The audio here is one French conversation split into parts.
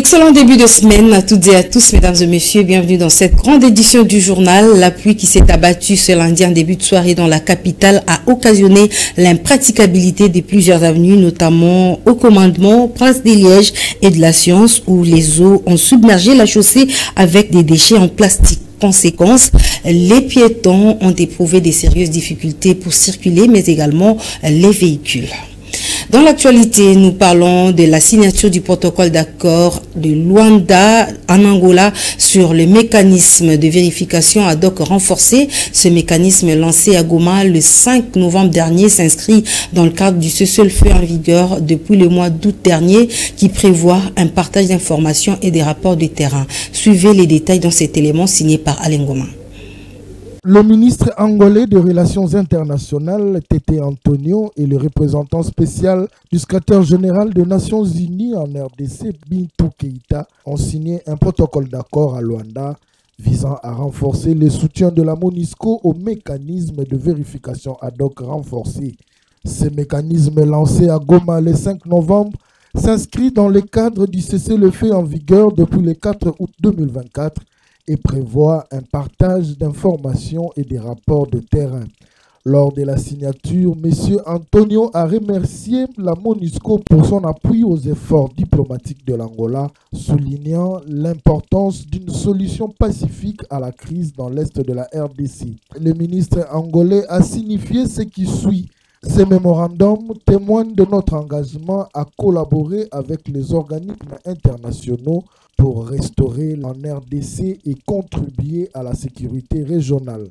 Excellent début de semaine à toutes et à tous, mesdames et messieurs. Bienvenue dans cette grande édition du journal. La pluie qui s'est abattue ce lundi en début de soirée dans la capitale a occasionné l'impraticabilité de plusieurs avenues, notamment au commandement, Prince des Lièges et de la Science, où les eaux ont submergé la chaussée avec des déchets en plastique. Conséquence, les piétons ont éprouvé des sérieuses difficultés pour circuler, mais également les véhicules. Dans l'actualité, nous parlons de la signature du protocole d'accord de Luanda en Angola sur le mécanisme de vérification ad hoc renforcé. Ce mécanisme lancé à Goma le 5 novembre dernier s'inscrit dans le cadre du cessez-le-feu en vigueur depuis le mois d'août dernier qui prévoit un partage d'informations et des rapports de terrain. Suivez les détails dans cet élément signé par Alain Goma. Le ministre angolais des Relations internationales, Tete Antonio, et le représentant spécial du secrétaire général des Nations Unies en RDC, Bintou Keïta, ont signé un protocole d'accord à Luanda visant à renforcer le soutien de la MONUSCO au mécanisme de vérification ad hoc renforcé. Ce mécanisme lancé à Goma le 5 novembre s'inscrit dans le cadre du cessez-le-feu en vigueur depuis le 4 août 2024 et prévoit un partage d'informations et des rapports de terrain. Lors de la signature, M. Antonio a remercié la MONUSCO pour son appui aux efforts diplomatiques de l'Angola, soulignant l'importance d'une solution pacifique à la crise dans l'est de la RDC. Le ministre angolais a signifié ce qui suit. Ces mémorandums témoignent de notre engagement à collaborer avec les organismes internationaux pour restaurer en RDC et contribuer à la sécurité régionale.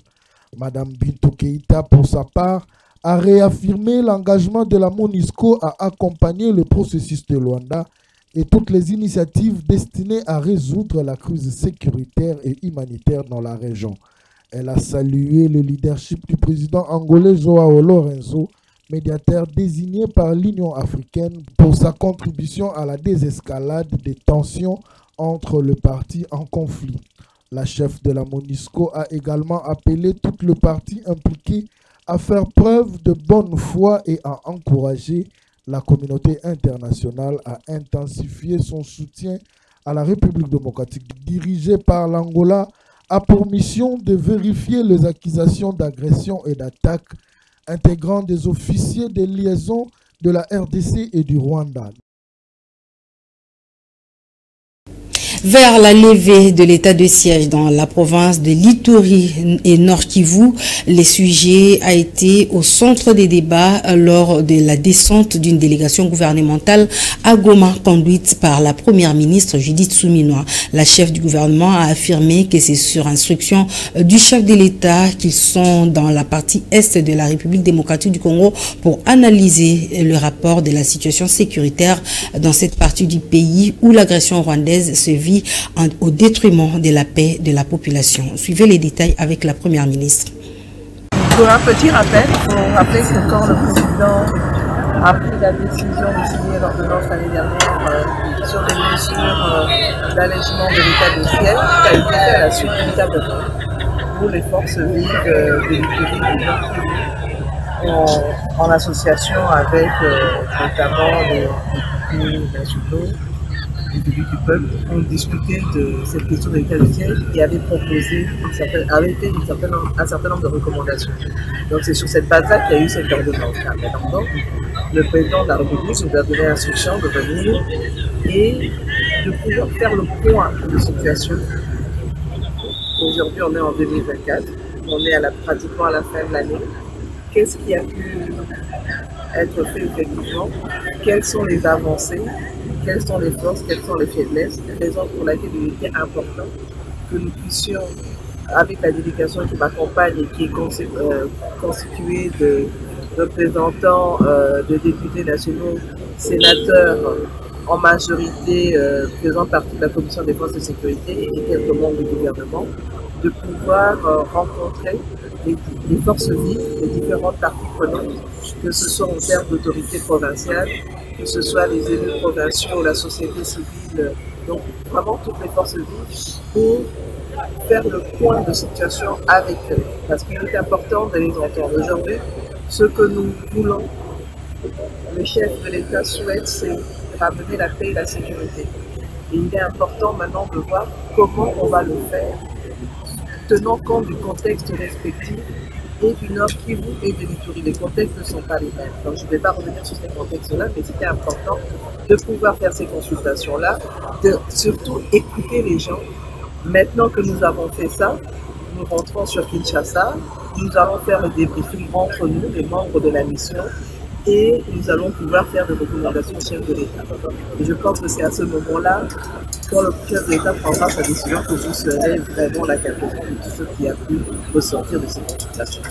Madame Bintou Keïta, pour sa part, a réaffirmé l'engagement de la MONUSCO à accompagner le processus de Luanda et toutes les initiatives destinées à résoudre la crise sécuritaire et humanitaire dans la région. Elle a salué le leadership du président angolais Joao Lourenço, médiateur désigné par l'Union africaine pour sa contribution à la désescalade des tensions entre les parties en conflit. La chef de la MONUSCO a également appelé toutes les parties impliquées à faire preuve de bonne foi et à encourager la communauté internationale à intensifier son soutien à la République démocratique dirigée par l'Angola, a pour mission de vérifier les accusations d'agression et d'attaque intégrant des officiers de liaison de la RDC et du Rwanda. Vers la levée de l'état de siège dans la province de l'Ituri et Nord Kivu, le sujet a été au centre des débats lors de la descente d'une délégation gouvernementale à Goma conduite par la première ministre Judith Suminwa. La chef du gouvernement a affirmé que c'est sur instruction du chef de l'État qu'ils sont dans la partie est de la République démocratique du Congo pour analyser le rapport de la situation sécuritaire dans cette partie du pays où l'agression rwandaise se vit au détriment de la paix de la population. Suivez les détails avec la première ministre. Pour un petit rappel, il faut rappeler que quand le président a pris la décision de signer l'ordonnance l'année dernière sur les mesures d'allègement de l'état de siège, ça a été fait à la suite d'une table ronde pour les forces vives de l'Ituri en association avec notamment les députés nationaux, les élus du peuple, ont discuté de cette question de l'état de siège et avaient proposé un certain nombre de recommandations. Donc c'est sur cette base-là qu'il y a eu cette ordonnance. Maintenant, le président de la République nous a donné l'instruction de venir et de pouvoir faire le point de la situation. Aujourd'hui, on est en 2024, on est pratiquement à la fin de l'année. Qu'est-ce qui a pu être fait effectivement? Quelles sont les avancées? Quelles sont les forces, quelles sont les faiblesses, raison pour laquelle il était important que nous puissions, avec la délégation qui m'accompagne et qui est constituée de représentants, de députés nationaux, sénateurs en majorité faisant partie de la Commission des forces de sécurité et quelques membres du gouvernement, de pouvoir rencontrer les forces vives, les différentes parties prenantes, que ce soit en termes d'autorité provinciale, que ce soit les élus provinciaux, la société civile, donc vraiment toutes les forces vives pour faire le point de situation avec eux. Parce qu'il est important de les entendre. Aujourd'hui, ce que nous voulons, le chef de l'État souhaite, c'est ramener la paix et la sécurité. Et il est important maintenant de voir comment on va le faire, tenant compte du contexte respectif et du Nord Kivu et de l'Ituri. Les contextes ne sont pas les mêmes. Donc je ne vais pas revenir sur ces contextes-là, mais c'était important de pouvoir faire ces consultations-là, de surtout écouter les gens. Maintenant que nous avons fait ça, nous rentrons sur Kinshasa, nous allons faire le débriefing entre nous, les membres de la mission, et nous allons pouvoir faire des recommandations au chef de l'État. Et je pense que c'est à ce moment-là, quand le chef de l'État prendra sa décision, que vous serez vraiment la capitale de tout ce qui a pu ressortir de ces consultations.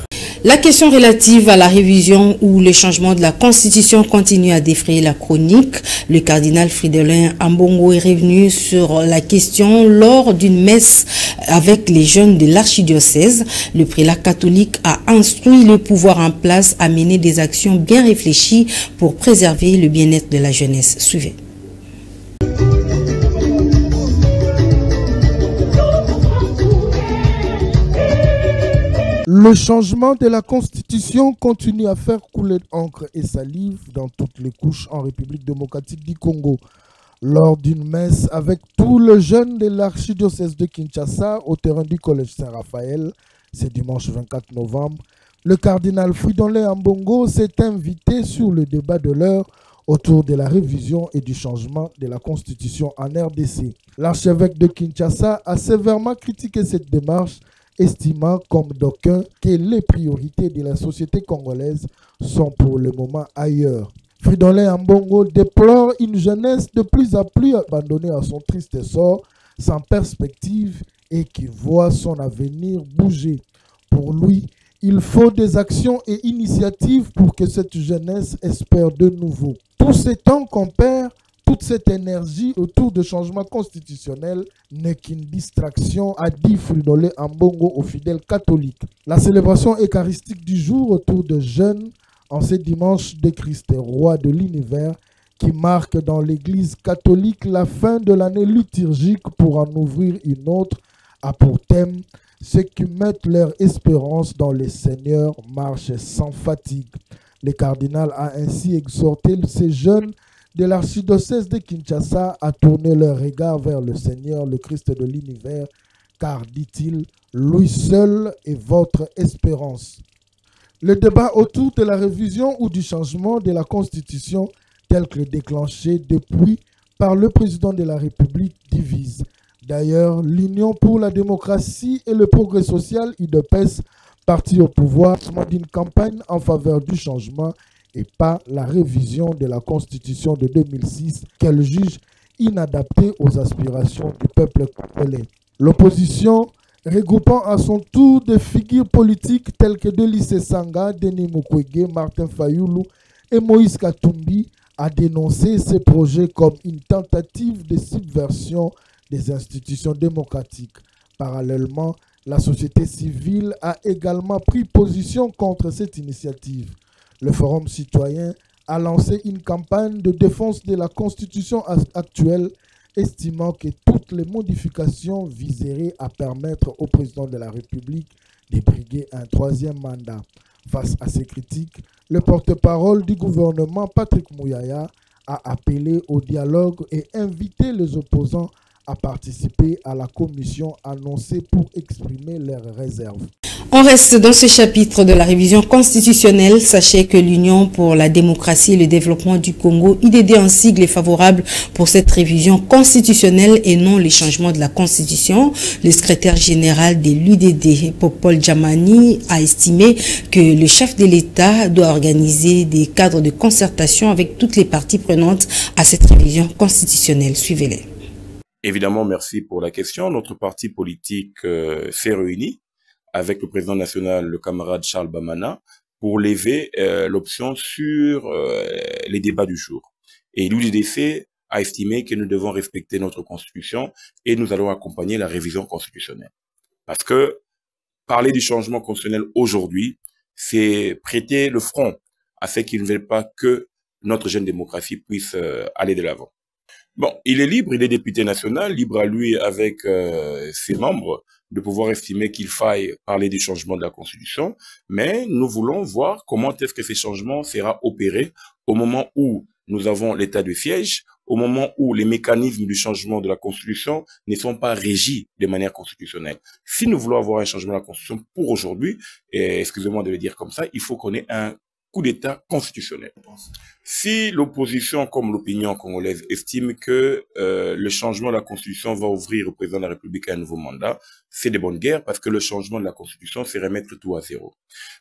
La question relative à la révision ou le changement de la Constitution continue à défrayer la chronique. Le cardinal Fridolin Ambongo est revenu sur la question lors d'une messe avec les jeunes de l'archidiocèse. Le prélat catholique a instruit le pouvoir en place à mener des actions bien réfléchies pour préserver le bien-être de la jeunesse. Suivez. Le changement de la Constitution continue à faire couler encre et salive dans toutes les couches en République démocratique du Congo. Lors d'une messe avec tous les jeunes de l'archidiocèse de Kinshasa au terrain du collège Saint-Raphaël, c'est dimanche 24 novembre, le cardinal Fridolin Ambongo s'est invité sur le débat de l'heure autour de la révision et du changement de la Constitution en RDC. L'archevêque de Kinshasa a sévèrement critiqué cette démarche, estimant comme d'aucuns que les priorités de la société congolaise sont pour le moment ailleurs. Fridolin Ambongo déplore une jeunesse de plus en plus abandonnée à son triste sort, sans perspective et qui voit son avenir bouger. Pour lui, il faut des actions et initiatives pour que cette jeunesse espère de nouveau. Tout ce temps qu'on perd, toute cette énergie autour de changements constitutionnels n'est qu'une distraction, a dit Fridolin Ambongo aux fidèles catholiques. La célébration eucharistique du jour autour de jeunes en ce dimanche de Christ, roi de l'univers, qui marque dans l'Église catholique la fin de l'année liturgique pour en ouvrir une autre, a pour thème ceux qui mettent leur espérance dans le Seigneur marchent sans fatigue. Le cardinal a ainsi exhorté ces jeunes de l'archidiocèse de Kinshasa à tourner leur regard vers le Seigneur, le Christ de l'univers, car, dit-il, lui seul est votre espérance. Le débat autour de la révision ou du changement de la Constitution, tel que déclenché depuis par le président de la République, divise. D'ailleurs, l'Union pour la démocratie et le progrès social, UDPS, parti au pouvoir, d'une campagne en faveur du changement et pas la révision de la Constitution de 2006 qu'elle juge inadaptée aux aspirations du peuple congolais. L'opposition, regroupant à son tour des figures politiques telles que Denis Sanga, Denis Mukwege, Martin Fayoulou et Moïse Katumbi, a dénoncé ces projets comme une tentative de subversion des institutions démocratiques. Parallèlement, la société civile a également pris position contre cette initiative. Le Forum citoyen a lancé une campagne de défense de la Constitution actuelle, estimant que toutes les modifications viseraient à permettre au président de la République de briguer un troisième mandat. Face à ces critiques, le porte-parole du gouvernement, Patrick Mouyaya, a appelé au dialogue et invité les opposants à participer à la commission annoncée pour exprimer leurs réserves. On reste dans ce chapitre de la révision constitutionnelle. Sachez que l'Union pour la démocratie et le développement du Congo, IDD en sigle, est favorable pour cette révision constitutionnelle et non les changements de la Constitution. Le secrétaire général de l'UDD, Popol Djamani, a estimé que le chef de l'État doit organiser des cadres de concertation avec toutes les parties prenantes à cette révision constitutionnelle. Suivez-les. Évidemment, merci pour la question. Notre parti politique s'est réuni avec le président national, le camarade Charles Bamana, pour lever l'option sur les débats du jour. Et l'UDDC a estimé que nous devons respecter notre constitution et nous allons accompagner la révision constitutionnelle. Parce que parler du changement constitutionnel aujourd'hui, c'est prêter le front à ceux qui ne veulent pas que notre jeune démocratie puisse aller de l'avant. Bon, il est libre, il est député national, libre à lui avec ses membres de pouvoir estimer qu'il faille parler du changement de la Constitution, mais nous voulons voir comment est-ce que ces changements seront opérés au moment où nous avons l'état de siège, au moment où les mécanismes du changement de la Constitution ne sont pas régis de manière constitutionnelle. Si nous voulons avoir un changement de la Constitution pour aujourd'hui, excusez-moi de le dire comme ça, il faut qu'on ait un coup d'État constitutionnel. Si l'opposition, comme l'opinion congolaise, estime que le changement de la Constitution va ouvrir au président de la République un nouveau mandat, c'est de bonne guerre parce que le changement de la Constitution, c'est remettre tout à zéro.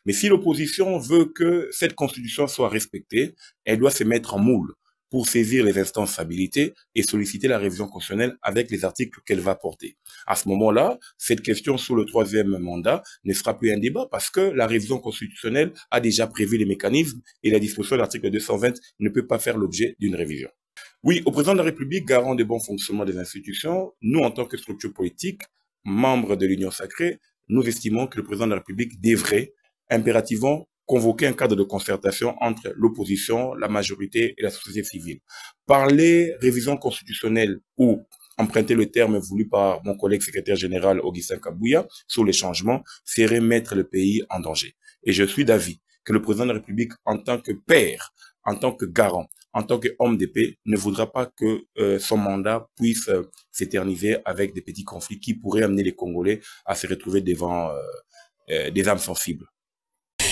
Mais si l'opposition veut que cette Constitution soit respectée, elle doit se mettre en moule pour saisir les instances stabilité et solliciter la révision constitutionnelle avec les articles qu'elle va porter. À ce moment-là, cette question sur le 3e mandat ne sera plus un débat parce que la révision constitutionnelle a déjà prévu les mécanismes et la disposition de l'article 220 ne peut pas faire l'objet d'une révision. Oui, au président de la République, garant des bons fonctionnements des institutions, nous, en tant que structure politique, membres de l'Union sacrée, nous estimons que le président de la République devrait impérativement convoquer un cadre de concertation entre l'opposition, la majorité et la société civile. Parler révision constitutionnelle ou emprunter le terme voulu par mon collègue secrétaire général Augustin Kabouya sur les changements serait mettre le pays en danger. Et je suis d'avis que le président de la République, en tant que père, en tant que garant, en tant qu'homme d'épée, ne voudra pas que son mandat puisse s'éterniser avec des petits conflits qui pourraient amener les Congolais à se retrouver devant des âmes sensibles.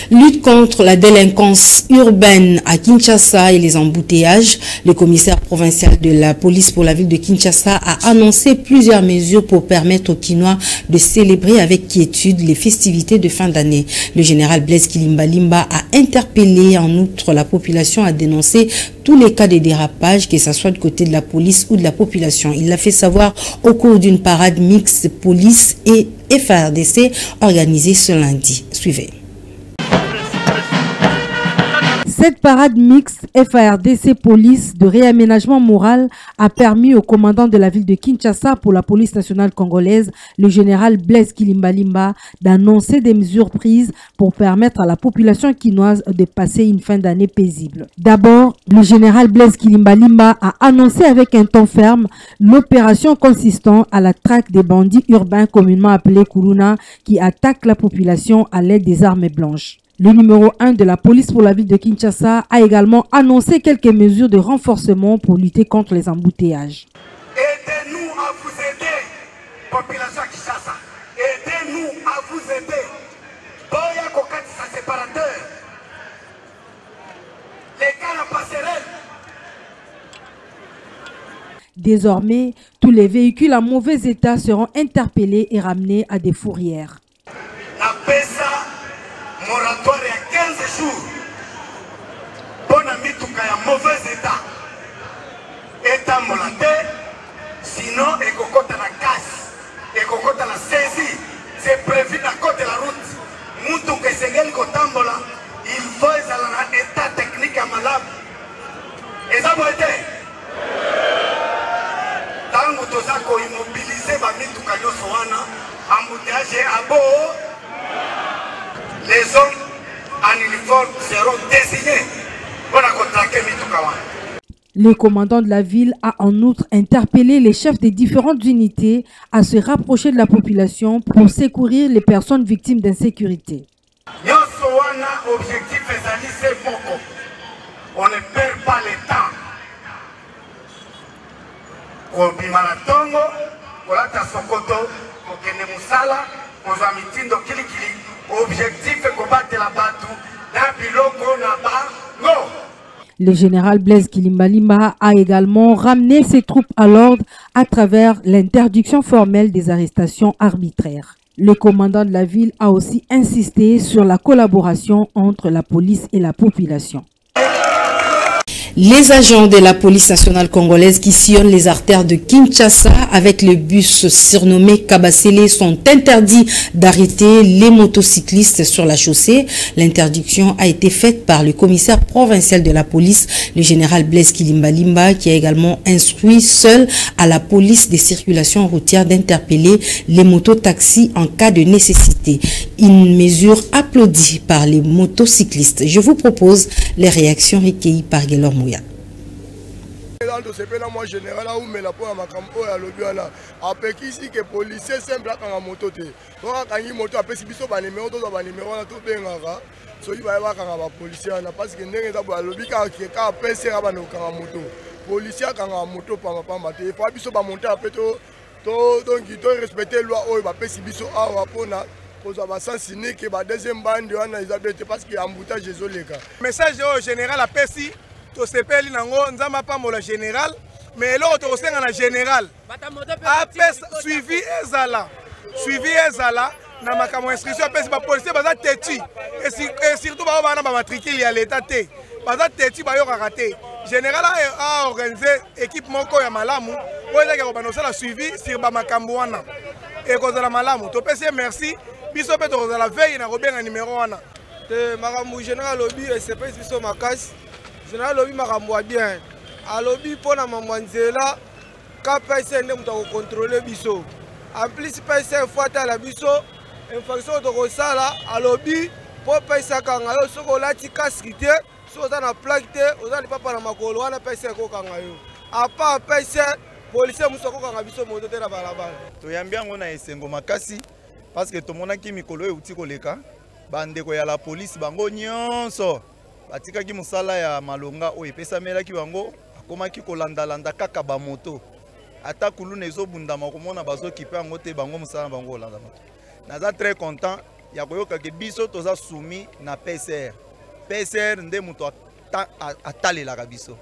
Lutte contre la délinquance urbaine à Kinshasa et les embouteillages. Le commissaire provincial de la police pour la ville de Kinshasa a annoncé plusieurs mesures pour permettre aux Kinois de célébrer avec quiétude les festivités de fin d'année. Le général Blaise Kilimbalimba a interpellé en outre la population à dénoncer tous les cas de dérapage, que ce soit du côté de la police ou de la population. Il l'a fait savoir au cours d'une parade mixte police et FARDC organisée ce lundi. Suivez. Cette parade mixte FARDC Police de réaménagement moral a permis au commandant de la ville de Kinshasa pour la police nationale congolaise, le général Blaise Kilimbalimba, d'annoncer des mesures prises pour permettre à la population kinoise de passer une fin d'année paisible. D'abord, le général Blaise Kilimbalimba a annoncé avec un ton ferme l'opération consistant à la traque des bandits urbains communément appelés Kuruna qui attaquent la population à l'aide des armes blanches. Le numéro 1 de la police pour la ville de Kinshasa a également annoncé quelques mesures de renforcement pour lutter contre les embouteillages. Aidez-nous à vous aider, population Kinshasa. Aidez-nous à vous aider. Boya Kokatisa séparateur. Les gars la passerelle. Désormais, tous les véhicules en mauvais état seront interpellés et ramenés à des fourrières. La PESA moratoire à 15 jours. Bon ami, tout cas, en mauvais état. État molaté, sinon, et cocotte à la casse, et cocotte à la saisie. C'est prévu dans le code de la route. Moutou que c'est gagné Kotambola, il faut un état technique à malade. Et ça va être. Tant que tu as immobilisé, tu as embouteillage à bord. Les hommes en uniforme seront désignés pour contraquer Mitoukawan. Le commandant de la ville a en outre interpellé les chefs des différentes unités à se rapprocher de la population pour secourir les personnes victimes d'insécurité. Objectif est Moko. On ne perd pas le temps. Kobimalatongo, Kolata Sokoto, Kokene Musala, Kozamitindo Kilikili. Objectif est combattre la batou d'un biloko naba. Non. Le général Blaise Kilimbalimba a également ramené ses troupes à l'ordre à travers l'interdiction formelle des arrestations arbitraires. Le commandant de la ville a aussi insisté sur la collaboration entre la police et la population. Les agents de la police nationale congolaise qui sillonnent les artères de Kinshasa avec le bus surnommé Kabasele sont interdits d'arrêter les motocyclistes sur la chaussée. L'interdiction a été faite par le commissaire provincial de la police, le général Blaise Kilimbalimba, qui a également instruit seul à la police des circulations routières d'interpeller les mototaxis en cas de nécessité. Une mesure applaudie par les motocyclistes. Je vous propose les réactions recueillies par Guélor Mouya. général to sepela moi général a umela po makambo ya lobiana apekisi que policier simple akanga moto te to akangi moto apesi biso ba numéro to ba numéro na to bengaka so iba ba kanga ba policier na parce que ndenge za ba lobika ka pese ka ba no kanga moto policier kanga moto pamba te fa biso ba monter apeto to donc to respecter loi o ba pesi biso awa pona pour avoir sens unique ba deuxième bande wana Isabelle parce que emboutage ezoleka message au général apesi to sepeli nango nzamba pambola général mais eloko tokosenga na général apesa suivi ezala na makambo inscription apesi bapolisier baza teti et surtout bao bana bamatricule ya l'état te baza teti bayokaka te général a organisé équipe moko ya malamu oyo ezaki kobanosala suivi sur bamakambo wana ekozala malamu topesi merci biso mpe tokozala veille na kobenga numéro wana te makambo général lobi esepesi biso makasi général lobi makambo ya bien alobi mpona mambo ya nzela ka pese nde moto akokontrole biso en plus pese efo atala biso infraction oyo tokosala alobi mpo pese akanga yo soki olati kaski te soki oza na plaque te oza lipapa na makolo wana pese ekokanga yo apa pese policier mosu akokanga biso moto te na balabala toyambi yango na esengo makasi parce que tomonaki mikolo oyo euti koleka bandeko ya la police bango nyonso batikaki mosala ya malonga oyo epesamelaki bango akomaki kolandalanda kaka bamoto ata kuluna ezobundama komona bazokipe yango te bango mosala na bango kolanda moto naza très content ya koyokake biso toza soumis na PCR nde moto atalelaka biso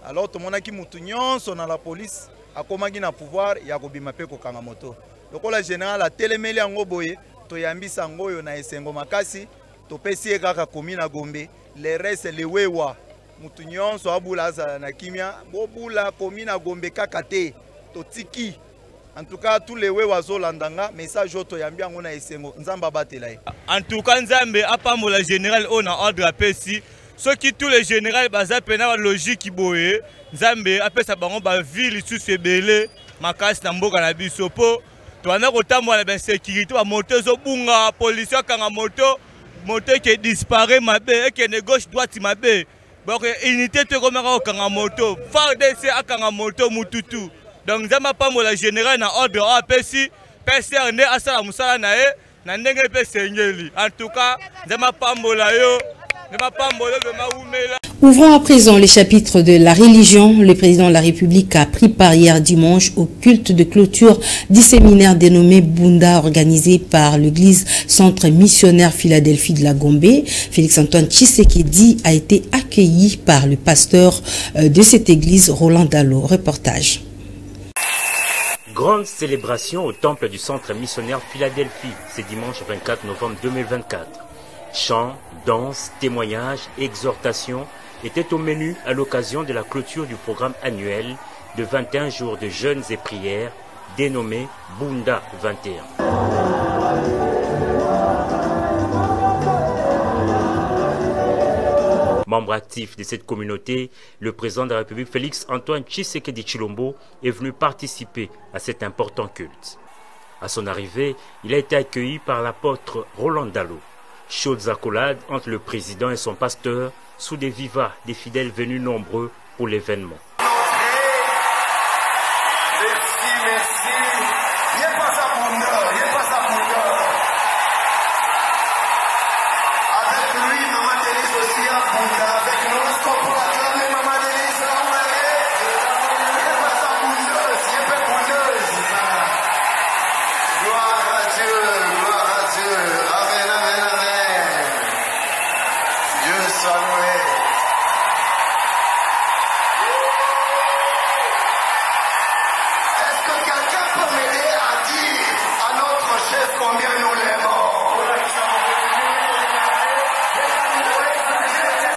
alors tomonaki mutu nyonso na la police akomaki na pouvoir ya kobima mpe kokanga moto lokola général atelemeli yango boye toyambisa yango oyo na esengo makasi topesi ye kaka komi na Gombe le reste lewewa mutu nyonso abula azala na kimia bobula komi na Gombe kaka te totiki en tout cas tous les wewa zolandanga message oto yambi yango na esengo nzamba batela ye en tout cas nzambe apambola général on a ordre apesi soki tous les généraux baza pena ba logique boye nzambe apesa bango ba ville sous ebele makasi na mboka na biso po toana kotambola na sécurité ba moto zo bunga police kanga moto qui disparaît mabe et ne gauche droite mabe donc unité te komaka kanga moto FARDC akanga moto mututu donc nzamba pambola général na ordre apesi PCR ne asala musala na e na ndenge pe sengeli en tout cas nzamba pambola yo. Ouvrons à présent les chapitres de la religion. Le président de la République a pris part hier dimanche au culte de clôture du séminaire dénommé Bunda, organisé par l'église Centre Missionnaire Philadelphie de la Gombe. Félix-Antoine Tshisekedi a été accueilli par le pasteur de cette église, Roland Dalo. Reportage. Grande célébration au temple du Centre Missionnaire Philadelphie, c'est dimanche 24 novembre 2024. Chants, danses, témoignages, exhortations étaient au menu à l'occasion de la clôture du programme annuel de 21 jours de jeûnes et prières dénommé Bunda 21. Membre actif de cette communauté, le président de la République Félix-Antoine Tshisekedi Tshilombo est venu participer à cet important culte. À son arrivée, il a été accueilli par l'apôtre Roland Dalo. Chaudes accolades entre le président et son pasteur sous des vivas des fidèles venus nombreux pour l'événement.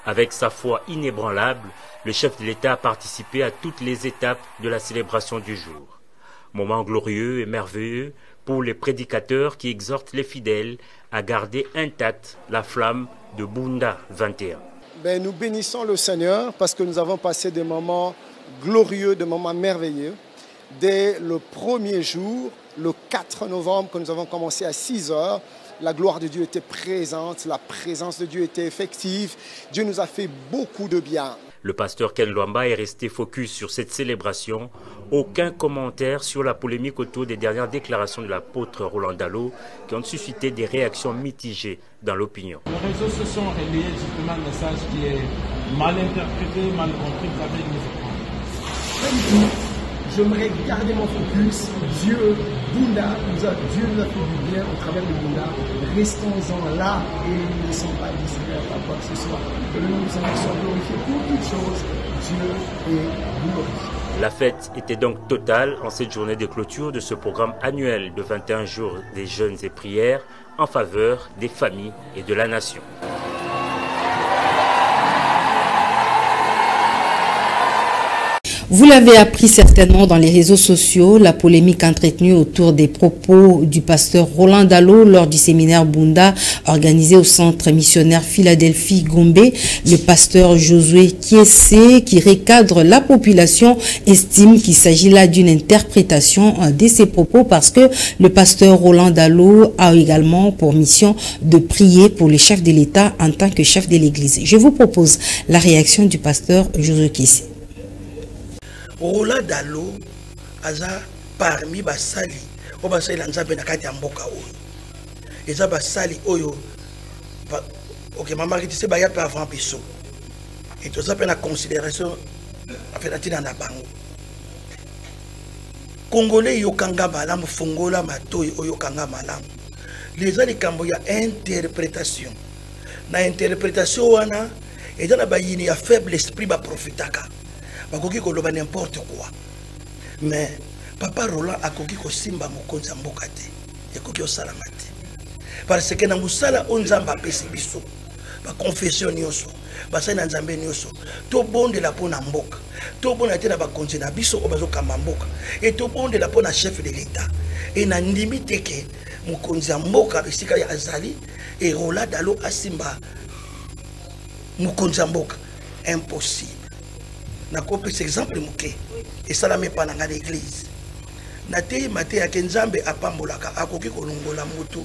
Avec sa foi inébranlable, le chef de l'État a participé à toutes les étapes de la célébration du jour. Moment glorieux et merveilleux pour les prédicateurs qui exhortent les fidèles à garder intacte la flamme de Bunda 21. Nous bénissons le Seigneur parce que nous avons passé des moments glorieux, des moments merveilleux. Dès le premier jour, le 4 novembre, quand nous avons commencé à 6 heures, la gloire de Dieu était présente, la présence de Dieu était effective. Dieu nous a fait beaucoup de bien. Le pasteur Ken Luamba est resté focus sur cette célébration. Aucun commentaire sur la polémique autour des dernières déclarations de l'apôtre Roland Dalo qui ont suscité des réactions mitigées dans l'opinion. Les réseaux sociaux ont relayé justement un message qui est mal interprété, mal compris. Vous avez une J'aimerais garder mon focus. Dieu, Bunda, Dieu nous a fait du bien au travers de Bunda. Restons-en là et ne laissons pas distraire par quoi que ce soit. Que le nom du Seigneur soit glorifié pour toutes choses. Dieu est glorifié. La fête était donc totale en cette journée de clôture de ce programme annuel de 21 jours des jeûnes et prières en faveur des familles et de la nation. Vous l'avez appris certainement dans les réseaux sociaux, la polémique entretenue autour des propos du pasteur Roland Dalo lors du séminaire Bunda organisé au centre missionnaire Philadelphie Gombe. Le pasteur Josué Kiese, qui recadre la population, estime qu'il s'agit là d'une interprétation de ses propos parce que le pasteur Roland Dalo a également pour mission de prier pour les chefs de l'État en tant que chef de l'Église. Je vous propose la réaction du pasteur Josué Kiese. Roland Dalo aza parmi basali o basali nzambe na kati ya mboka oyo eza basali oyo OK mama ki se ba ya pe avant biso et tout ça pe na considération afin atina na bango Congolais yo kanga malamu fongola matoi oyo kanga malamu les alikambo ya interprétation na interprétation wana eza na bayini ya faible esprit ba profitaka bakoki koloba n'importe quoi mais papa Roland akoki kosimba mokonzi mboka te ekoki osalama te parce que na musala onzamba pesi biso ba confession nyonso basali na nzambe nyonso to bondela pona mboka to bona te na bakonzi na biso o bazokamba mboka et to bondela pona chef de l'État et na ndimi teke mokonzi mboka esika ya azali et Roland Dalo asimba mokonzi mboka impossible. Na kopé cet exemple moké et ça la met pas dans l'église na te maté ya kenzambe apambolaka akoki kolongola mutu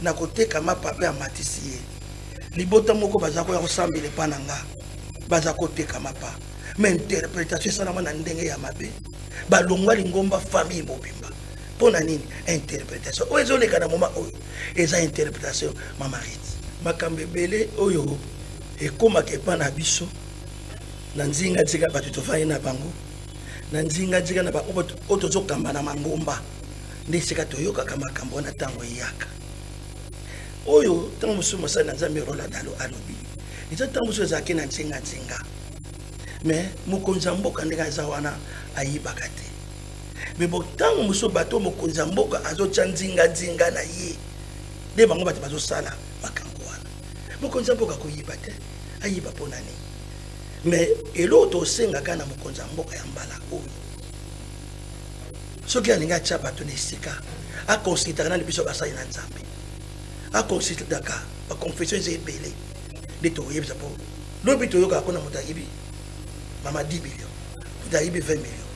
na koteka mapapa ya matisier libota moko bazako ya kosambela pananga bazako teka mapa mais interprétation ça na ndenge ya mabe balongwa lingomba famille mobimba pona nini interprétation oyo leka na moma oyo eza interprétation mamarite makambe belé oyo e koma ke pana biso na nzinga dzika batu tofai na bango na nzinga dzika na ba otozo kamba na mangomba ndisika toyoka kama kambo na tango yaka oyo tango musumo sana nzambe Roland Dalo alobi ita tango musumo zake na nzinga mais mukonza mboka ndeka za wana ayibaka te mais bo tango musumo bato mukonza mboka azocha nzinga na ye de bango bato bazo sala makambo wana mukonza mboka koyiba te ayiba pona ni mais l'autre senga kana mokonza mboka ya mbala oyo soki alinga tya bato na esika akonsidérana na biso basali na nzambe akonsidéraka baconfession eza ebele nde toyebisa po lobi toyokaka kona moto ayibi mama 10 millions moto ayibi 20 millions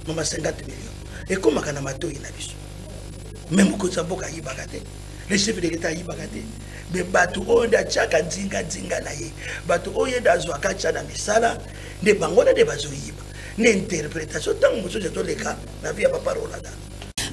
mama 50 millions ekomaka na matoi na biso me mokonza mboka ayibaka te le chef de l'État ayibaka te mais bato oyo nde atiaka nzinga na ye bato oyo nde azwaka atya na misala nde bango nde bazoyiba ne interprétation ntango mosusu etoleka na vie ya papa Roland Dalo.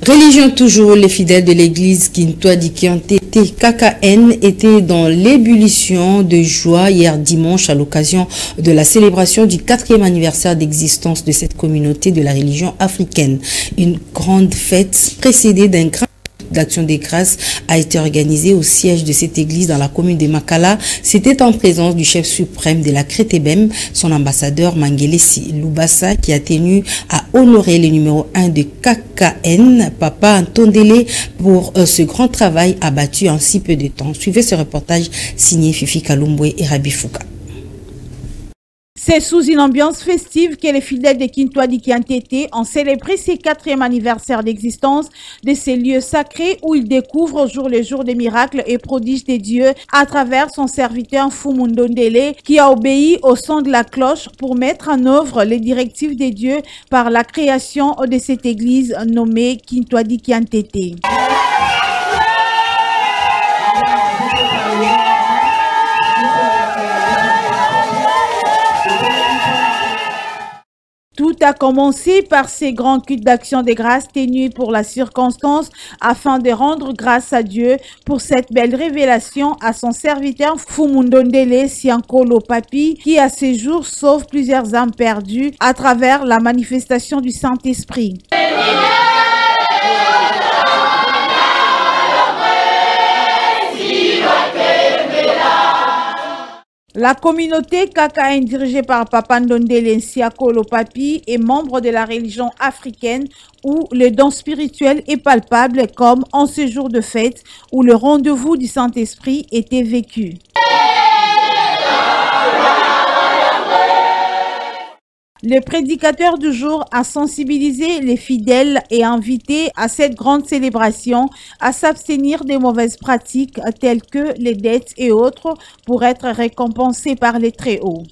Religion toujours, les fidèles de l'église Kintwadi qui ont été KKN étaient dans l'ébullition de joie hier dimanche à l'occasion de la célébration du 4e anniversaire d'existence de cette communauté de la religion africaine. Une grande fête précédée d'un grand d'action des grâces a été organisée au siège de cette église dans la commune de Makala. C'était en présence du chef suprême de la Crétébem, son ambassadeur Mangelesi Lubasa, qui a tenu à honorer le numéro 1 de KKN, Papa Ntondele, pour ce grand travail abattu en si peu de temps. Suivez ce reportage signé Fifi Kalumbwe et Rabi Fouka. C'est sous une ambiance festive que les fidèles de Kintwadi Kiantete ont célébré ce 4e anniversaire d'existence de ces lieux sacrés où ils découvrent au jour le jour des miracles et prodiges de Dieu à travers son serviteur Fumundondele qui a obéi au son de la cloche pour mettre en œuvre les directives de Dieu par la création de cette église nommée Kintwadi Kiantete. a commencé par ces grands cultes d'action de grâce tenus pour la circonstance afin de rendre grâce à Dieu pour cette belle révélation à son serviteur Fumundondele Siankolo Papi qui à ce jour sauve plusieurs âmes perdues à travers la manifestation du Saint-Esprit. La communauté KKN dirigée par Papa Ndondele Siakolo Papi est membre de la religion africaine où le don spirituel est palpable comme en ce jour de fête où le rendez-vous du Saint-Esprit était vécu. Le prédicateur du jour a sensibilisé les fidèles et invité à cette grande célébration à s'abstenir des mauvaises pratiques telles que les dettes et autres pour être récompensés par les Très-Hauts.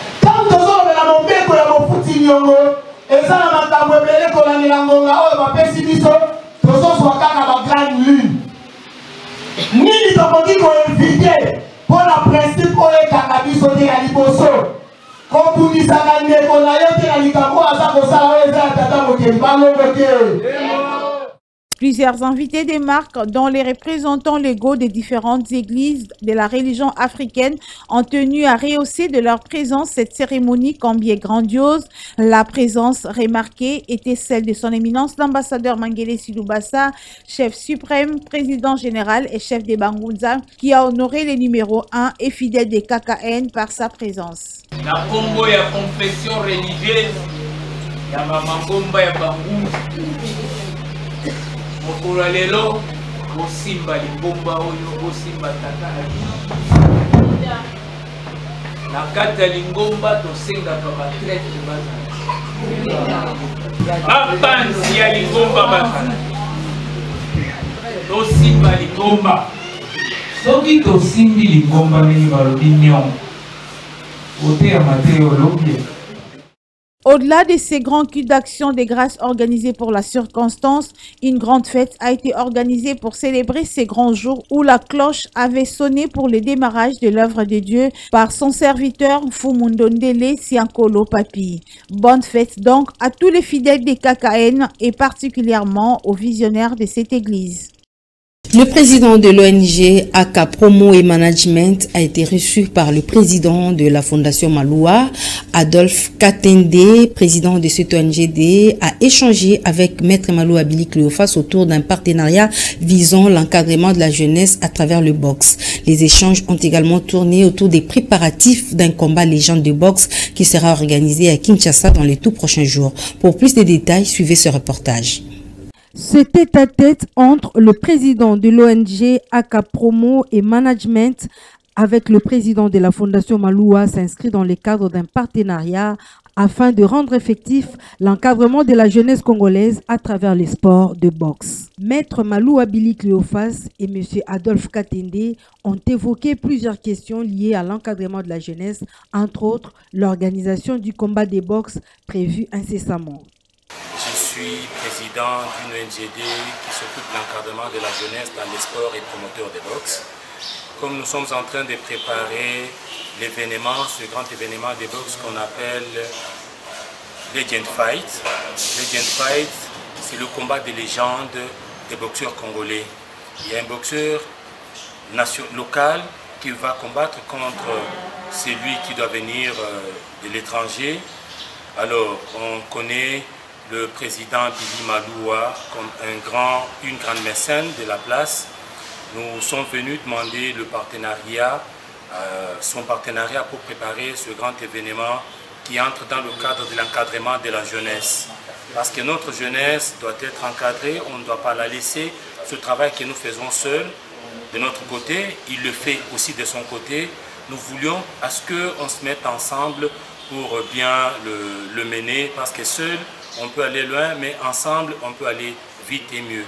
Plusieurs invités des marques, dont les représentants légaux des différentes églises de la religion africaine, ont tenu à rehausser de leur présence cette cérémonie combien grandiose. La présence remarquée était celle de son éminence l'ambassadeur Mangele Sidoubassa, chef suprême, président général et chef des Bangunza, qui a honoré les numéros 1 et fidèles des KKN par sa présence. La combo ya confession religieuse ya mama bomba ya bangu mokolo lelo bosimba libomba oyo bosimba tata na kata lingomba tosengaka batraite bazala bapanzi ya lingomba bazala tosimba lingomba soki tosimbi lingomba nini balobi nyongo. Au-delà de ces grands cultes d'action des grâces organisés pour la circonstance, une grande fête a été organisée pour célébrer ces grands jours où la cloche avait sonné pour le démarrage de l'œuvre de Dieu par son serviteur Fumundondele Siankolo Papi. Bonne fête donc à tous les fidèles des KKN et particulièrement aux visionnaires de cette église. Le président de l'ONG AK Promo et Management a été reçu par le président de la Fondation Maloua, Adolphe Katende, président de cette ONGD, a échangé avec Maître Maloua Billy Cléophas autour d'un partenariat visant l'encadrement de la jeunesse à travers le boxe. Les échanges ont également tourné autour des préparatifs d'un combat légende de boxe qui sera organisé à Kinshasa dans les tout prochains jours. Pour plus de détails, suivez ce reportage. Ce tête-à-tête entre le président de l'ONG AK Promo et Management avec le président de la Fondation Maloua s'inscrit dans le cadre d'un partenariat afin de rendre effectif l'encadrement de la jeunesse congolaise à travers les sports de boxe. Maître Maloua Billy Cléophas et M. Adolphe Katende ont évoqué plusieurs questions liées à l'encadrement de la jeunesse, entre autres l'organisation du combat de boxe prévu incessamment. Je suis président d'une ONGD qui s'occupe de l'encadrement de la jeunesse dans les sports et promoteurs de boxe. Comme nous sommes en train de préparer l'événement, ce grand événement de boxe qu'on appelle Legend Fight. Legend Fight, c'est le combat des légendes des boxeurs congolais. Il y a un boxeur local qui va combattre contre celui qui doit venir de l'étranger. Alors, on connaît le président Billy Maloua comme une grande mécène de la place. Nous sommes venus demander le partenariat, son partenariat pour préparer ce grand événement qui entre dans le cadre de l'encadrement de la jeunesse. Parce que notre jeunesse doit être encadrée, on ne doit pas la laisser. Ce travail que nous faisons seuls, de notre côté, il le fait aussi de son côté. Nous voulions à ce qu'on se mette ensemble pour bien le mener, parce que seul, on peut aller loin, mais ensemble, on peut aller vite et mieux.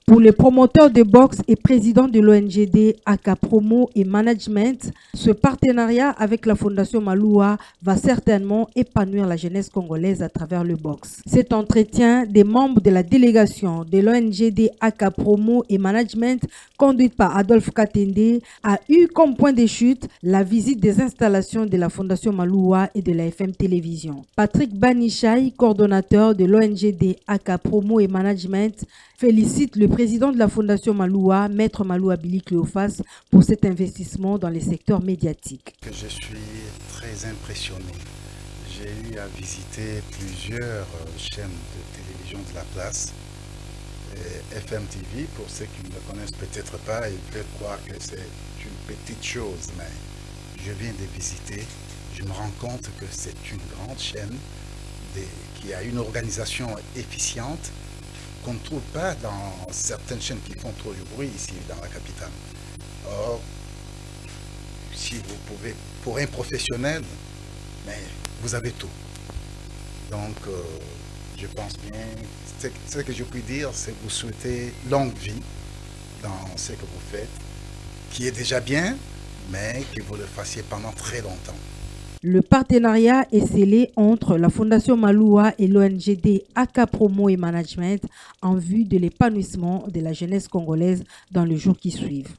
Pour les promoteurs de boxe et présidents de l'ONGD AK Promo et Management, ce partenariat avec la Fondation Maloua va certainement épanouir la jeunesse congolaise à travers le boxe. Cet entretien des membres de la délégation de l'ONGD AK Promo et Management, conduite par Adolphe Katende, a eu comme point de chute la visite des installations de la Fondation Maloua et de la FM Télévision. Patrick Banichai, coordonnateur de l'ONGD AK Promo et Management, félicite le président de la Fondation Maloua, Maître Maloua Billy Cléophas, pour cet investissement dans les secteurs médiatiques. Je suis très impressionné. J'ai eu à visiter plusieurs chaînes de télévision de la place. FM TV, pour ceux qui ne me connaissent peut-être pas, ils peuvent croire que c'est une petite chose, mais je viens de visiter. Je me rends compte que c'est une grande chaîne qui a une organisation efficiente qu'on ne trouve pas dans certaines chaînes qui font trop de bruit ici dans la capitale. Or, si vous pouvez, pour un professionnel, mais vous avez tout. Donc, je pense bien, ce que je puis dire, c'est que vous souhaitez longue vie dans ce que vous faites, qui est déjà bien, mais que vous le fassiez pendant très longtemps. Le partenariat est scellé entre la Fondation Maloua et l'ONGD AK Promo et Management en vue de l'épanouissement de la jeunesse congolaise dans les jours qui suivent.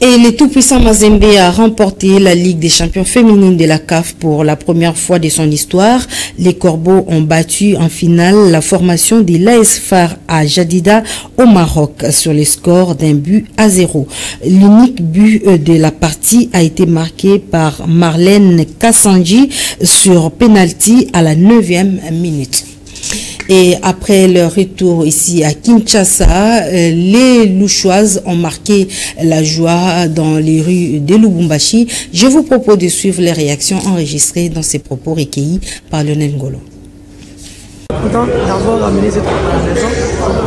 Et le tout-puissant Mazembe a remporté la Ligue des champions féminines de la CAF pour la première fois de son histoire. Les Corbeaux ont battu en finale la formation de l'AS FAR à Jadida au Maroc sur le score d'1-0. L'unique but de la partie a été marqué par Marlène Kassanji sur penalty à la 9e minute. Et après leur retour ici à Kinshasa, les Louchoises ont marqué la joie dans les rues de Lubumbashi. Je vous propose de suivre les réactions enregistrées dans ces propos recueillis par Lionel Ngolo. Content d'avoir amené cette coupe à la maison.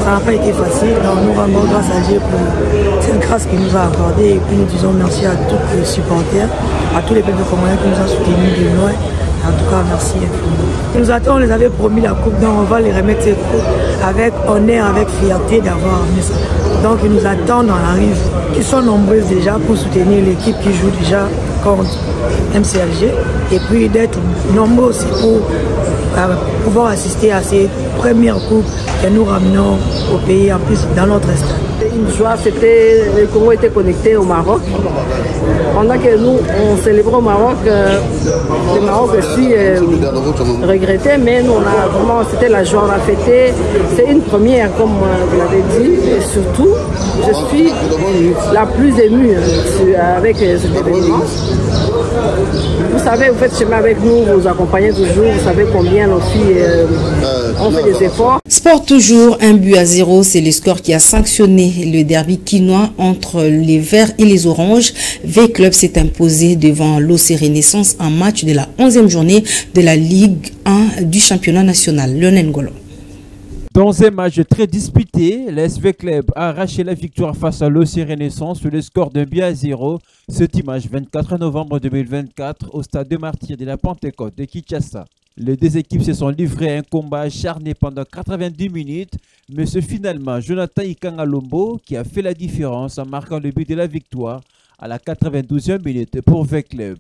Ça n'a pas été facile. Donc nous rendons grâce à Dieu pour cette grâce qu'il nous a accordée. Et puis nous disons merci à tous les supporters, à tous les peuples congolais qui nous ont soutenus de loin. En tout cas, merci infiniment. Nous attendons, on les avait promis la coupe, donc on va les remettre cette coupe avec honneur, avec fierté d'avoir amené ça. Donc ils nous attendent dans la rive, qui sont nombreuses déjà pour soutenir l'équipe qui joue déjà contre MCLG. Et puis d'être nombreux aussi pour pouvoir assister à ces premières coupes que nous ramenons au pays, en plus dans notre stade. Une joie, c'était le Congo était connecté au Maroc. Pendant que nous, on célébrait au Maroc, le Maroc aussi regrettait, mais nous, on a vraiment, c'était la joie, on a fêté. C'est une première, comme vous l'avez dit, et surtout, je suis la plus émue avec cet événement. Vous savez, vous faites chemin avec nous, vous accompagnez toujours, vous savez combien nos filles ont fait des efforts. Sport toujours, 1-0, c'est le score qui a sanctionné le derby quinois entre les Verts et les Oranges. V-Club s'est imposé devant l'OC Renaissance en match de la 11e journée de la Ligue 1 du championnat national. Lionel Ngolo. Dans un match très disputé, l'SV Club a arraché la victoire face à l'OC Renaissance sur le score d'1-0. Ce dimanche 24 novembre 2024 au stade de Martyrs de la Pentecôte de Kinshasa. Les deux équipes se sont livrées à un combat acharné pendant 90 minutes, mais c'est finalement Jonathan Ikangalombo qui a fait la différence en marquant le but de la victoire à la 92e minute pour V-Club.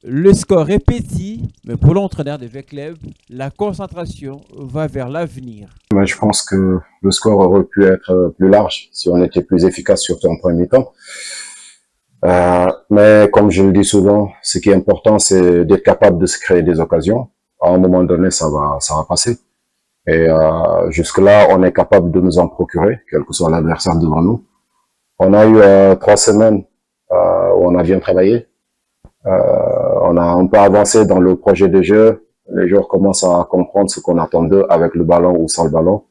Le score est petit, mais pour l'entraîneur de V-Club, la concentration va vers l'avenir. Je pense que le score aurait pu être plus large si on était plus efficace, surtout en premier temps. Mais comme je le dis souvent, ce qui est important, c'est d'être capable de se créer des occasions. À un moment donné, ça va passer. Et jusque-là, on est capable de nous en procurer, quel que soit l'adversaire devant nous. On a eu 3 semaines où on a bien travaillé. On a un peu avancé dans le projet de jeu. Les joueurs commencent à comprendre ce qu'on attend d'eux avec le ballon ou sans le ballon.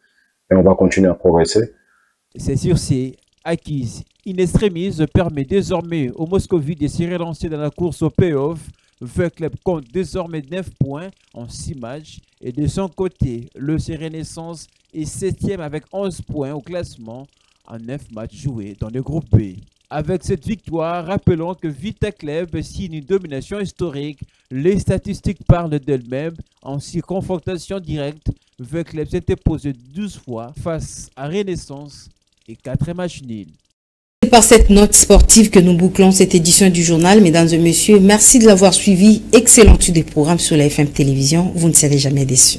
Et on va continuer à progresser. C'est sur ces acquises in extremis permet désormais au Moscovite de se relancer dans la course au payoff. V-Club compte désormais 9 points en 6 matchs. Et de son côté, le Renaissance est 7e avec 11 points au classement en 9 matchs joués dans le groupe B. Avec cette victoire, rappelons que Vita Club signe une domination historique. Les statistiques parlent d'elles-mêmes. En 6 confrontations directes, Vita Club s'est imposé 12 fois face à Renaissance et 4 matchs nuls. C'est par cette note sportive que nous bouclons cette édition du journal. Mesdames et messieurs, merci de l'avoir suivi. Excellente étude des programmes sur la FM Télévision. Vous ne serez jamais déçus.